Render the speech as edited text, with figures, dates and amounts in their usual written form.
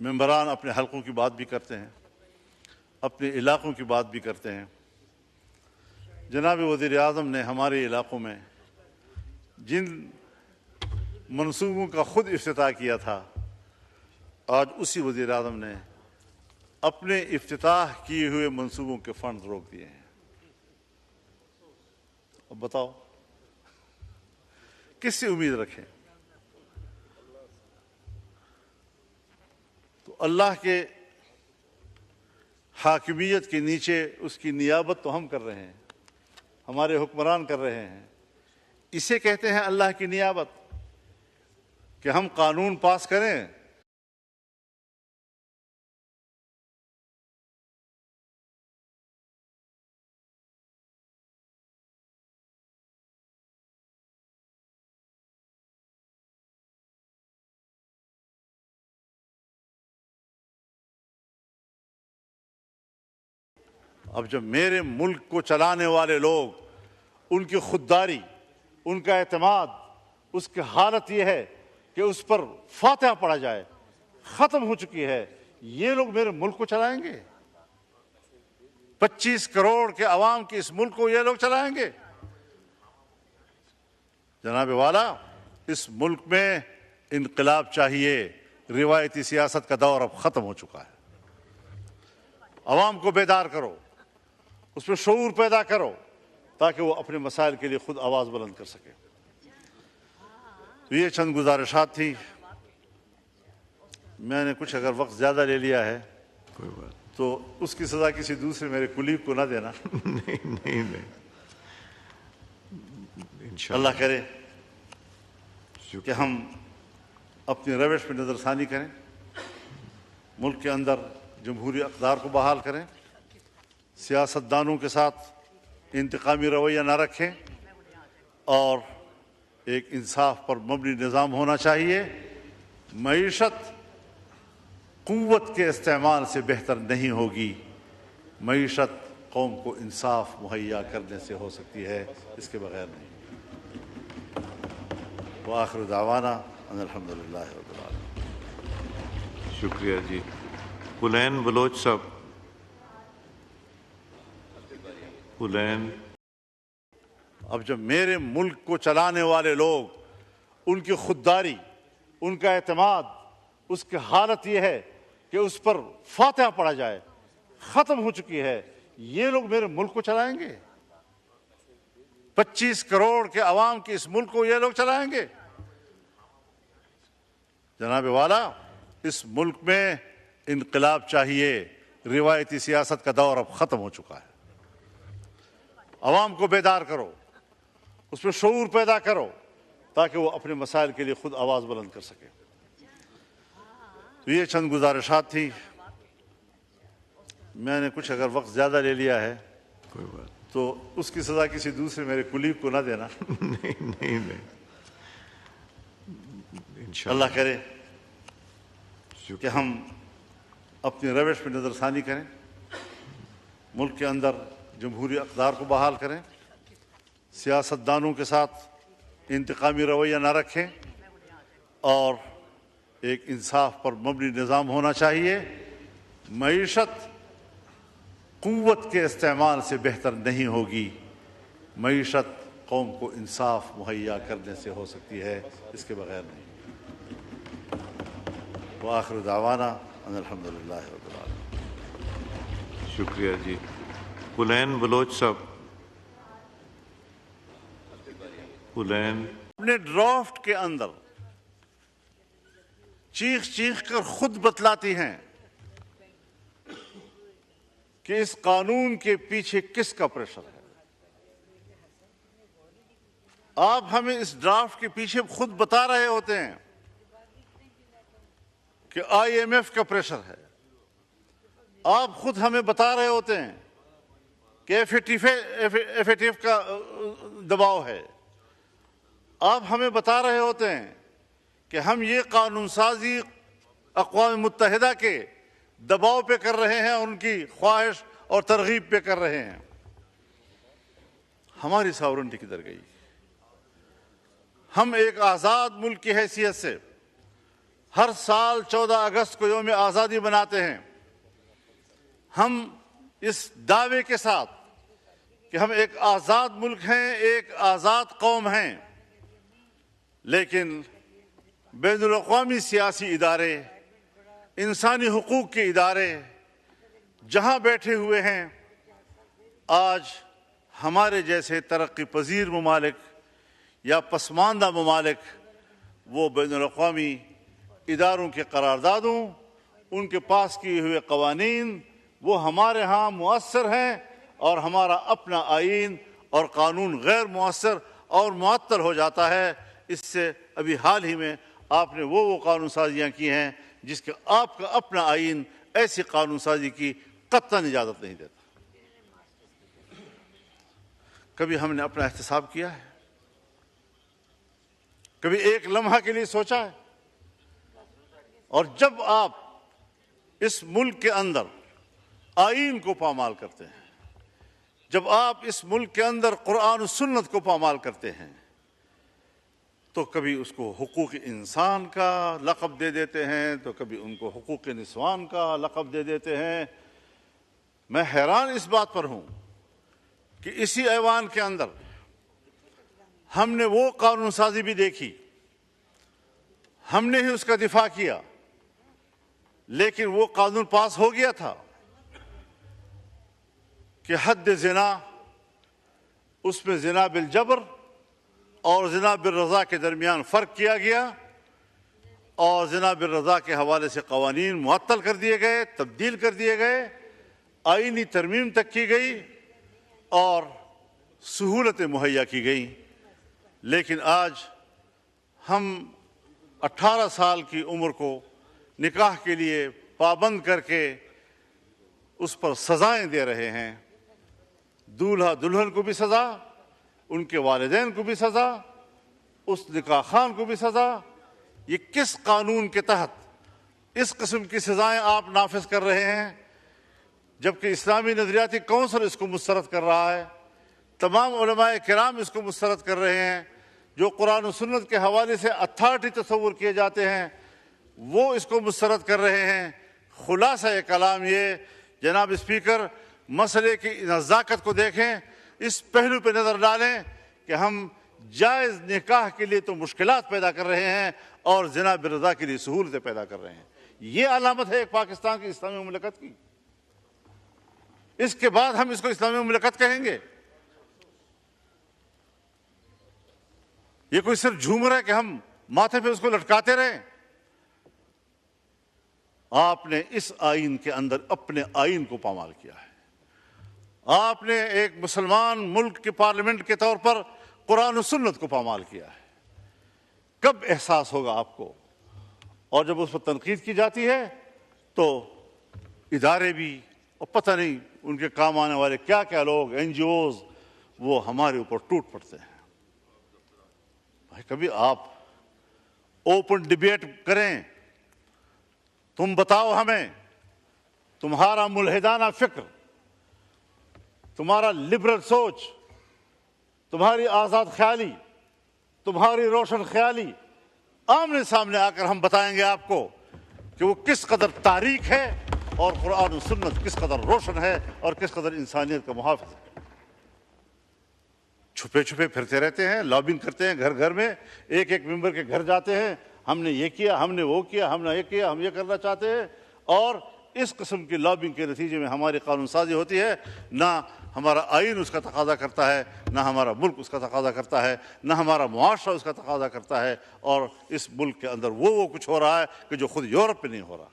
मेंबरान अपने हलकों की बात भी करते हैं, अपने इलाकों की बात भी करते हैं। जनाब वज़ीर आज़म ने हमारे इलाकों में जिन मंसूबों का खुद इफ्तिताह किया था, आज उसी वज़ीर आज़म ने अपने इफ्तिताह किए हुए मंसूबों के फंड रोक दिए हैं। अब बताओ किससे उम्मीद रखें? तो अल्लाह के हाकिमियत के नीचे उसकी नियाबत तो हम कर रहे हैं, हमारे हुक्मरान कर रहे हैं। इसे कहते हैं अल्लाह की नियाबत, कि हम कानून पास करें, अब जब मेरे मुल्क को चलाने वाले लोग, उनकी खुददारी, उनका एतमाद, उसकी हालत यह है कि उस पर फातिहा पढ़ा जाए, ख़त्म हो चुकी है, ये लोग मेरे मुल्क को चलाएंगे? 25 करोड़ के अवाम के इस मुल्क को ये लोग चलाएंगे? जनाब वाला, इस मुल्क में इनकलाब चाहिए। रिवायती सियासत का दौर अब ख़त्म हो चुका है। अवाम को बेदार करो, उसमें शऊर पैदा करो, ताकि वो अपने मसाइल के लिए खुद आवाज़ बुलंद कर सके। तो ये चंद गुजारिशात थी। मैंने कुछ अगर वक्त ज़्यादा ले लिया है कोई बात तो उसकी सज़ा किसी दूसरे मेरे कुलीग को ना देना। नहीं अल्लाह करे कि हम अपनी रविश पर नज़रसानी करें, मुल्क के अंदर जमहूरी अक़दार को बहाल करें, सियासतदानों के साथ इंतकामी रवैया न रखें और एक इंसाफ पर मबनी निज़ाम होना चाहिए। मईशत क़ुव्वत के इस्तेमाल से बेहतर नहीं होगी, मईशत कौम को इंसाफ मुहैया करने से हो सकती है, इसके बगैर नहीं। व आखिर दावाना अल्हम्दुलिल्लाह रब्बिल आलमीन। शुक्रिया जी। पुलैन बलोच साहब, पुलैन। अब जब मेरे मुल्क को चलाने वाले लोग, उनकी खुददारी, उनका एतमाद, उसकी हालत यह है कि उस पर फातिहा पढ़ा जाए, ख़त्म हो चुकी है, ये लोग मेरे मुल्क को चलाएंगे? 25 करोड़ के अवाम के इस मुल्क को ये लोग चलाएंगे? जनाब वाला, इस मुल्क में इनकलाब चाहिए। रिवायती सियासत का दौर अब ख़त्म हो चुका है। अवाम को बेदार करो, उसमें शऊर पैदा करो, ताकि वो अपने मसाइल के लिए खुद आवाज़ बुलंद कर सके। तो ये चंद गुजारिशात थी। मैंने कुछ अगर वक्त ज़्यादा ले लिया है कोई बात तो उसकी सज़ा किसी दूसरे मेरे कुलीग को ना देना। नहीं अल्लाह करे कि हम अपनी रविश पर नज़रसानी करें, मुल्क के अंदर जमहूरी अक़दार को बहाल करें, सियासतदानों के साथ इंतकामी रवैया न रखें और एक इंसाफ पर मबनी निज़ाम होना चाहिए। मईशत क़ुव्वत के इस्तेमाल से बेहतर नहीं होगी, मईशत कौम को इंसाफ मुहैया करने से हो सकती है, इसके बगैर नहीं। व आखिर दावाना अल्हम्दुलिल्लाह रब्बिल आलमीन। शुक्रिया जी। पुलैन बलोच साहब, पुलैन। अपने ड्राफ्ट के अंदर चीख चीख कर खुद बतलाती हैं कि इस कानून के पीछे किसका प्रेशर है। आप हमें इस ड्राफ्ट के पीछे खुद बता रहे होते हैं कि IMF का प्रेशर है, आप खुद हमें बता रहे होते हैं कि FATF का दबाव है, आप हमें बता रहे होते हैं कि हम ये कानून साजी अक़वाम मुत्तहिदा के दबाव पे कर रहे हैं, उनकी ख्वाहिश और तरगीब पे कर रहे हैं। हमारी सॉवरेनिटी किधर गई? हम एक आज़ाद मुल्क की हैसियत से हर साल 14 अगस्त को यौम आज़ादी मनाते हैं। हम इस दावे के साथ कि हम एक आज़ाद मुल्क हैं, एक आज़ाद कौम हैं, लेकिन बैनुल-अक़वामी सियासी इदारे, इंसानी हुकूक के इदारे जहां बैठे हुए हैं, आज हमारे जैसे तरक्की पजीर ममालिक या पसमानदा ममालिक वो बैनुल-अक़वामी इदारों के करारदादों, उनके पास किए हुए कवानीन वो हमारे यहाँ मुअस्सर हैं और हमारा अपना आईन और कानून गैर मुअस्सर और मुअत्तल हो जाता है। इससे अभी हाल ही में आपने वो कानून साजियाँ की हैं जिसके आपका अपना आईन ऐसी कानून साजी की कतई इजाज़त नहीं देता। कभी हमने अपना एहतसाब किया है? कभी एक लम्हा के लिए सोचा है? और जब आप इस मुल्क के अंदर आईन को पामाल करते हैं, जब आप इस मुल्क के अंदर कुरान और सुन्नत को पामाल करते हैं, तो कभी उसको हुकूक इंसान का लक़ब दे देते हैं, तो कभी उनको हुकूक निस्वान का लक़ब दे देते हैं। मैं हैरान इस बात पर हूँ कि इसी ऐवान के अंदर हमने वो कानून साजी भी देखी, हमने ही उसका दिफा किया, लेकिन वो कानून पास हो गया था कि हद ज़िना, उसमें ज़िना बिल जबर और ज़िना बिल रज़ा के दरमियान फ़र्क किया गया और ज़िना बिल रज़ा के हवाले से कवानीन मुअत्तल कर दिए गए, तब्दील कर दिए गए, आईनी तरमीम तक की गई और सहूलतें मुहैया की गई। लेकिन आज हम 18 साल की उम्र को निकाह के लिए पाबंद करके उस पर सज़ाएं दे रहे हैं। दूल्हा दुल्हन को भी सज़ा, उनके वालिदैन को भी सज़ा, उस निकाह खान को भी सज़ा। ये किस कानून के तहत इस किस्म की सज़ाएं आप नाफिज कर रहे हैं, जबकि इस्लामी नज़रियाती कौंसिल इसको मुस्तरद कर रहा है, तमाम उलमाए किराम इसको मुस्तरद कर रहे हैं। जो कुरान और सुन्नत के हवाले से अथॉरिटी तस्वुर किए जाते हैं वो इसको मुस्तरद कर रहे हैं। खुलासा कलाम ये जनाब स्पीकर, मसले की नज़ाकत को देखें, इस पहलू पर नज़र डालें कि हम जायज़ निकाह के लिए तो मुश्किलात पैदा कर रहे हैं और ज़िना बिरज़ा के लिए सहूलतें पैदा कर रहे हैं। ये अलामत है एक पाकिस्तान की इस्लामी मुमलकत की। इसके बाद हम इसको इस्लामी मुमलकत कहेंगे? ये कोई सिर्फ झूमर है कि हम माथे पे उसको लटकाते रहें? आपने इस आईन के अंदर अपने आईन को पामाल किया है। आपने एक मुसलमान मुल्क के पार्लियामेंट के तौर पर कुरान और सुन्नत को पामाल किया है। कब एहसास होगा आपको? और जब उस पर तनकीद की जाती है तो इदारे भी, और पता नहीं उनके काम आने वाले क्या क्या लोग, NGOs, वो हमारे ऊपर टूट पड़ते हैं। भाई कभी आप ओपन डिबेट करें, तुम बताओ हमें, तुम्हारा मुल्हिदाना फिक्र, तुम्हारा लिबरल सोच, तुम्हारी आज़ाद ख्याली, तुम्हारी रोशन ख्याली, आमने सामने आकर हम बताएंगे आपको कि वो किस कदर तारीख है और कुरान और सुन्नत किस कदर रोशन है और किस कदर इंसानियत का मुहाफ़िज़ है। छुपे छुपे फिरते रहते हैं, लॉबिंग करते हैं, घर घर में एक एक मेंबर के घर जाते हैं, हमने ये किया, हमने वो किया, हमने ये किया, हम ये करना चाहते हैं। और इस किस्म की लॉबिंग के नतीजे में हमारी कानून साजी होती है। ना हमारा आईन उसका तकाजा करता है, ना हमारा मुल्क उसका तकाजा करता है, ना हमारा मुआशरा उसका तकाजा करता है। और इस मुल्क के अंदर वो कुछ हो रहा है कि जो खुद यूरोप में नहीं हो रहा।